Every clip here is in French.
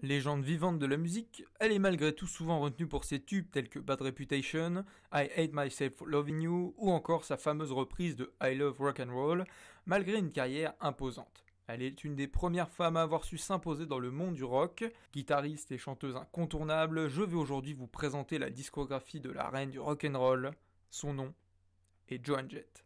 Légende vivante de la musique, elle est malgré tout souvent retenue pour ses tubes tels que Bad Reputation, I Hate Myself for Loving You ou encore sa fameuse reprise de I Love Rock and Roll, malgré une carrière imposante. Elle est une des premières femmes à avoir su s'imposer dans le monde du rock. Guitariste et chanteuse incontournable, je vais aujourd'hui vous présenter la discographie de la reine du rock and roll. Son nom est Joan Jett.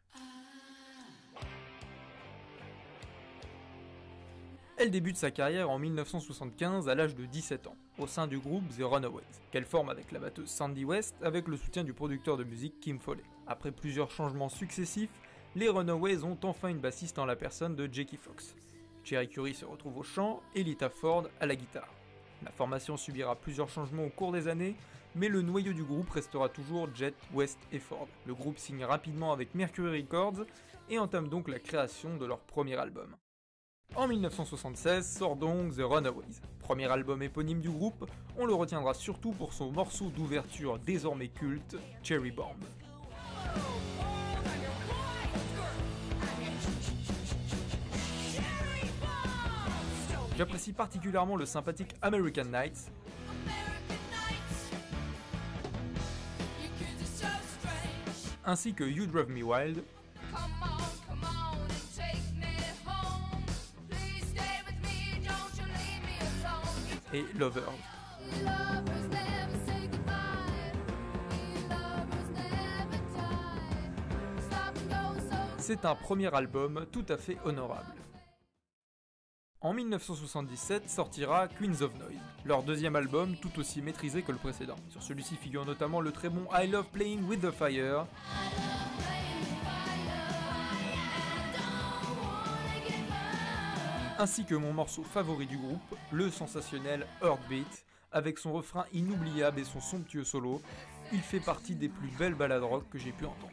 Elle débute sa carrière en 1975 à l'âge de 17 ans, au sein du groupe The Runaways, qu'elle forme avec la batteuse Sandy West avec le soutien du producteur de musique Kim Fowley. Après plusieurs changements successifs, les Runaways ont enfin une bassiste en la personne de Jackie Fox. Cherie Currie se retrouve au chant et Lita Ford à la guitare. La formation subira plusieurs changements au cours des années, mais le noyau du groupe restera toujours Jett, West et Ford. Le groupe signe rapidement avec Mercury Records et entame donc la création de leur premier album. En 1976 sort donc The Runaways. Premier album éponyme du groupe, on le retiendra surtout pour son morceau d'ouverture désormais culte, Cherry Bomb. J'apprécie particulièrement le sympathique American Nights, ainsi que You Drive Me Wild, et Lovers. C'est un premier album tout à fait honorable. En 1977 sortira Queens of Noise, leur deuxième album tout aussi maîtrisé que le précédent. Sur celui-ci figure notamment le très bon I Love Playing with the Fire, ainsi que mon morceau favori du groupe, le sensationnel Heartbeat, avec son refrain inoubliable et son somptueux solo. Il fait partie des plus belles ballades rock que j'ai pu entendre.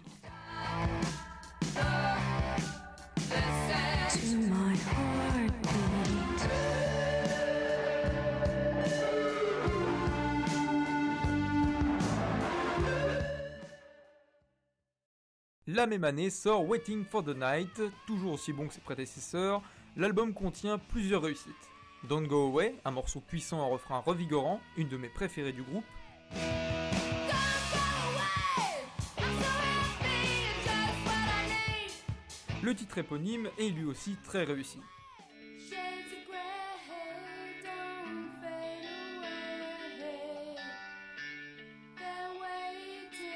La même année sort Waiting for the Night, toujours aussi bon que ses prédécesseurs. L'album contient plusieurs réussites. Don't Go Away, un morceau puissant en refrain revigorant, une de mes préférées du groupe. Le titre éponyme est lui aussi très réussi.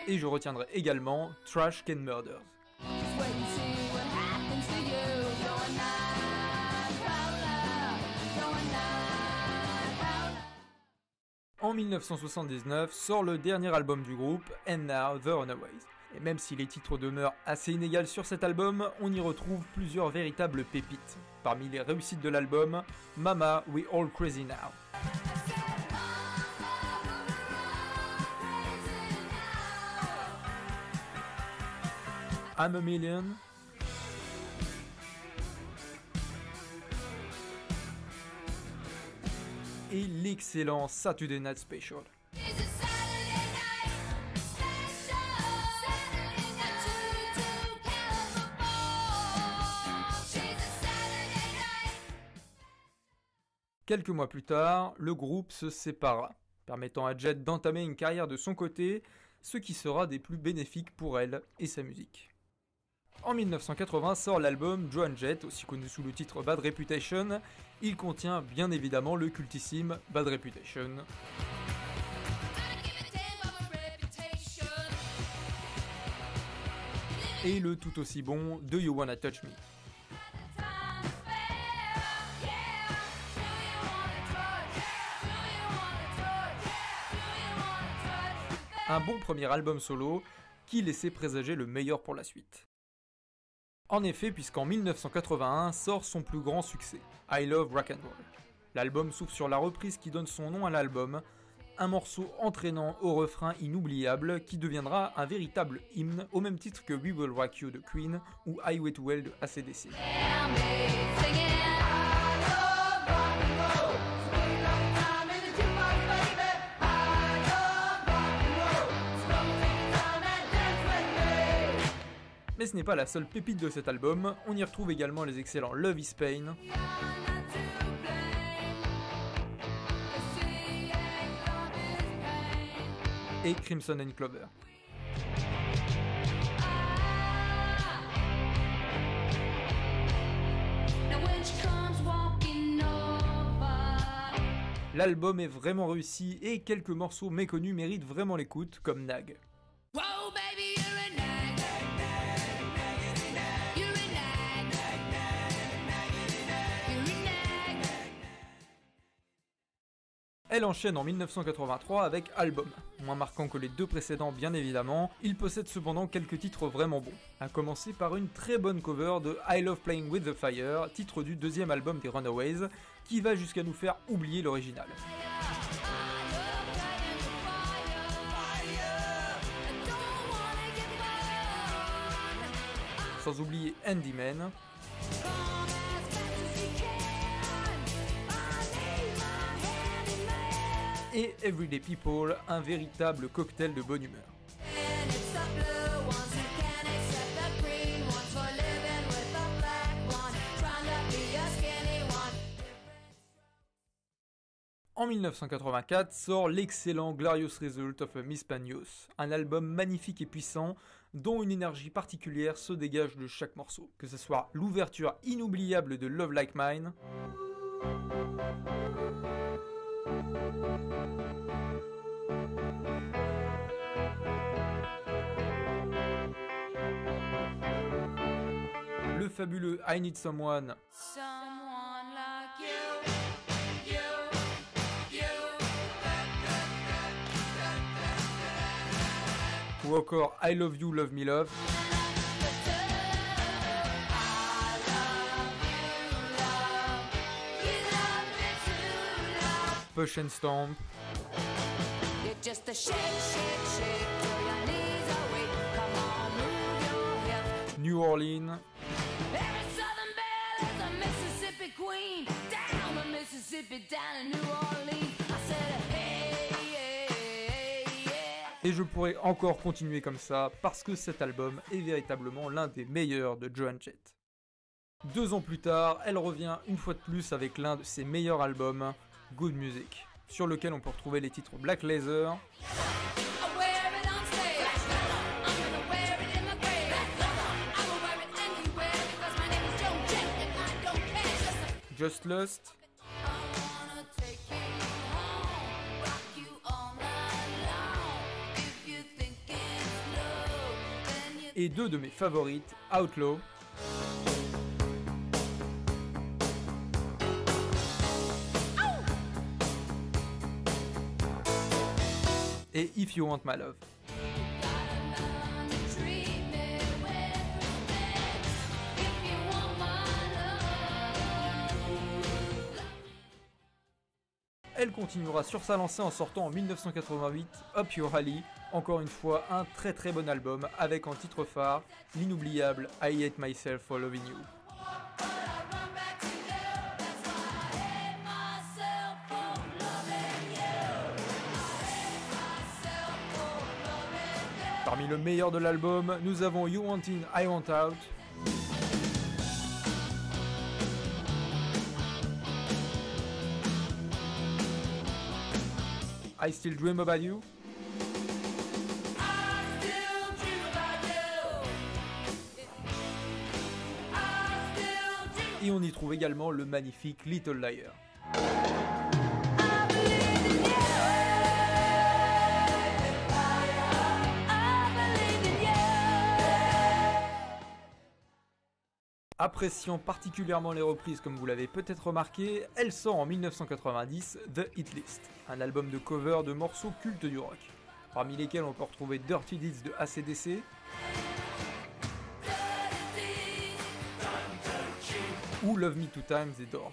Et je retiendrai également Trash Can Murders. En 1979 sort le dernier album du groupe, And Now The Runaways. Et même si les titres demeurent assez inégaux sur cet album, on y retrouve plusieurs véritables pépites. Parmi les réussites de l'album, Mama, We All Crazy Now. I'm a Million. Et l'excellent Saturday Night Special. Quelques mois plus tard, le groupe se sépara, permettant à Jett d'entamer une carrière de son côté, ce qui sera des plus bénéfiques pour elle et sa musique. En 1980 sort l'album Joan Jett, aussi connu sous le titre Bad Reputation. Il contient bien évidemment le cultissime Bad Reputation. Et le tout aussi bon Do You Wanna Touch Me. Un bon premier album solo qui laissait présager le meilleur pour la suite. En effet, puisqu'en 1981 sort son plus grand succès, I Love Rock and Roll. L'album s'ouvre sur la reprise qui donne son nom à l'album, un morceau entraînant au refrain inoubliable qui deviendra un véritable hymne au même titre que We Will Rock You de Queen ou Highway to Hell de AC/DC. Mais ce n'est pas la seule pépite de cet album, on y retrouve également les excellents Love is Pain, et Crimson and Clover. L'album est vraiment réussi et quelques morceaux méconnus méritent vraiment l'écoute, comme Nag. Elle enchaîne en 1983 avec Album. Moins marquant que les deux précédents bien évidemment, il possède cependant quelques titres vraiment bons. À commencer par une très bonne cover de I Love Playing With The Fire, titre du deuxième album des Runaways, qui va jusqu'à nous faire oublier l'original. Sans oublier Handyman, et Everyday People, un véritable cocktail de bonne humeur. En 1984 sort l'excellent Glorious Result of a Miscellaneous, un album magnifique et puissant dont une énergie particulière se dégage de chaque morceau, que ce soit l'ouverture inoubliable de Love Like Mine, le fabuleux I Need Someone, ou encore I Love You, Love Me, Love, Push and Stomp, New Orleans, et je pourrais encore continuer comme ça parce que cet album est véritablement l'un des meilleurs de Joan Jett. 2 ans plus tard, elle revient une fois de plus avec l'un de ses meilleurs albums, Good Music, sur lequel on peut retrouver les titres Black Laser, Just Lust, et 2 de mes favorites, Outlaw et If You Want My Love. Elle continuera sur sa lancée en sortant en 1988 Up Your Alley, encore une fois un très bon album avec en titre phare l'inoubliable I Hate Myself for Loving You. Parmi le meilleur de l'album, nous avons You Want In, I Want Out, I Still Dream About You, et on y trouve également le magnifique Little Liar. Appréciant particulièrement les reprises comme vous l'avez peut-être remarqué, elle sort en 1990 The Hit List, un album de cover de morceaux cultes du rock, parmi lesquels on peut retrouver Dirty Deeds de AC/DC, ou Love Me Two Times des Doors.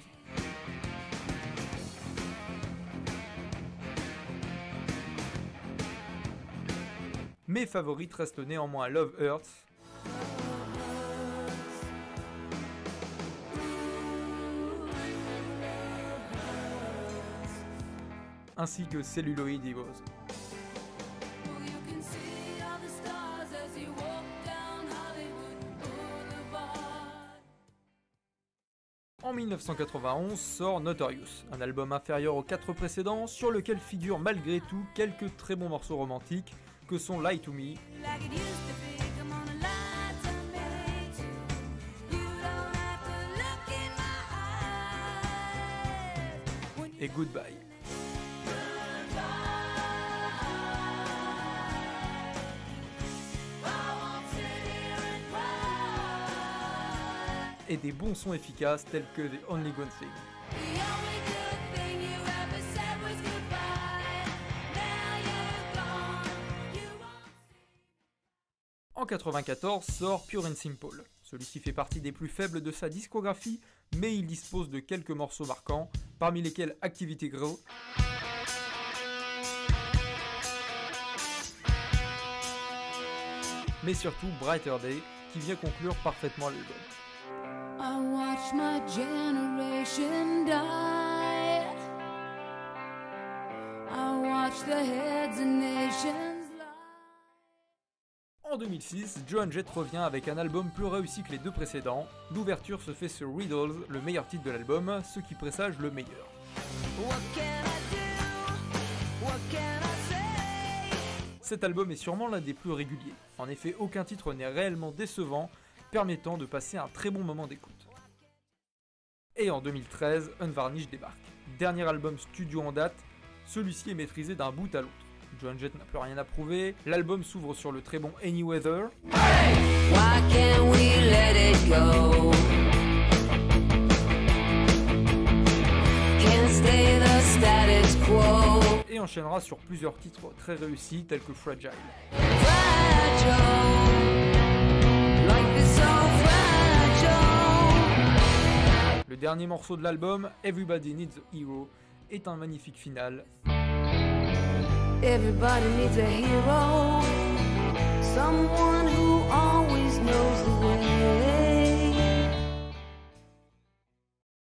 Mes favorites restent néanmoins Love Hurts, ainsi que Celluloid Heroes. En 1991 sort Notorious, un album inférieur aux 4 précédents sur lequel figurent malgré tout quelques très bons morceaux romantiques que sont Lie to Me et Goodbye. Et des bons sons efficaces tels que The Only Good Thing. En 1994 sort Pure and Simple. Celui-ci fait partie des plus faibles de sa discographie, mais il dispose de quelques morceaux marquants, parmi lesquels Activity Grow, mais surtout Brighter Day, qui vient conclure parfaitement l'album. I watch my generation die. I watch the heads of nations lie. En 2006, Joan Jett revient avec un album plus réussi que les deux précédents. L'ouverture se fait sur Riddles, le meilleur titre de l'album, ce qui présage le meilleur. What can I do? What can I say? Cet album est sûrement l'un des plus réguliers. En effet, aucun titre n'est réellement décevant, permettant de passer un très bon moment d'écoute. Et en 2013, Unvarnished débarque. Dernier album studio en date, celui-ci est maîtrisé d'un bout à l'autre. Joan Jett n'a plus rien à prouver, l'album s'ouvre sur le très bon Any Weather. Why can't we let it go? Can't stay the status quo. Et enchaînera sur plusieurs titres très réussis tels que Fragile. Fragile. Life is so fragile. Le dernier morceau de l'album, Everybody Needs a Hero, est un magnifique final. Everybody needs a hero. Someone who always knows the way.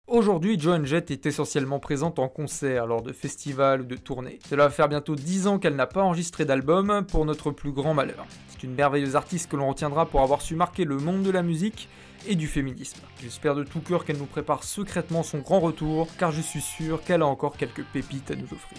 Aujourd'hui, Joan Jett est essentiellement présente en concert lors de festivals ou de tournées. Cela va faire bientôt 10 ans qu'elle n'a pas enregistré d'album, pour notre plus grand malheur. C'est une merveilleuse artiste que l'on retiendra pour avoir su marquer le monde de la musique et du féminisme. J'espère de tout cœur qu'elle nous prépare secrètement son grand retour, car je suis sûr qu'elle a encore quelques pépites à nous offrir.